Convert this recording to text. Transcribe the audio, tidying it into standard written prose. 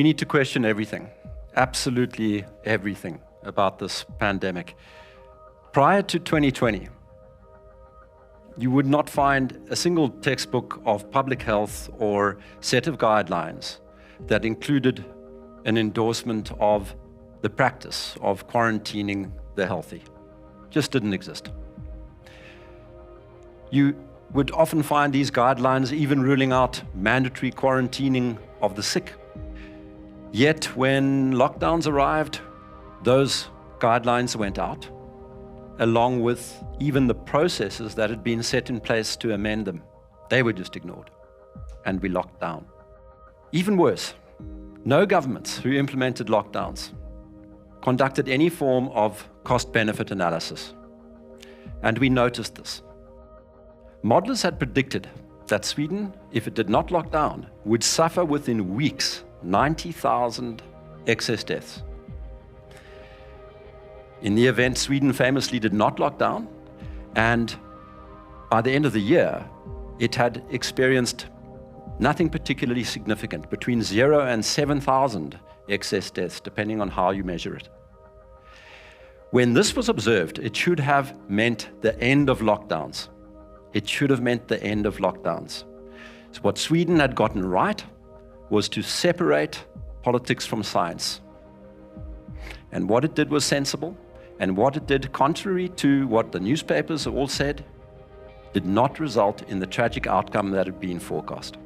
We need to question everything, absolutely everything about this pandemic. Prior to 2020, you would not find a single textbook of public health or set of guidelines that included an endorsement of the practice of quarantining the healthy. Just didn't exist. You would often find these guidelines even ruling out mandatory quarantining of the sick. Yet when lockdowns arrived, those guidelines went out, along with even the processes that had been set in place to amend them. They were just ignored, and we locked down. Even worse, no governments who implemented lockdowns conducted any form of cost-benefit analysis, and we noticed this. Modelers had predicted that Sweden, if it did not lock down, would suffer within weeks 90,000 excess deaths. In the event, Sweden famously did not lock down, and by the end of the year, it had experienced nothing particularly significant, between 0 and 7,000 excess deaths, depending on how you measure it. When this was observed, it should have meant the end of lockdowns. It should have meant the end of lockdowns. So what Sweden had gotten right was to separate politics from science. And what it did was sensible, and what it did, contrary to what the newspapers all said, did not result in the tragic outcome that had been forecast.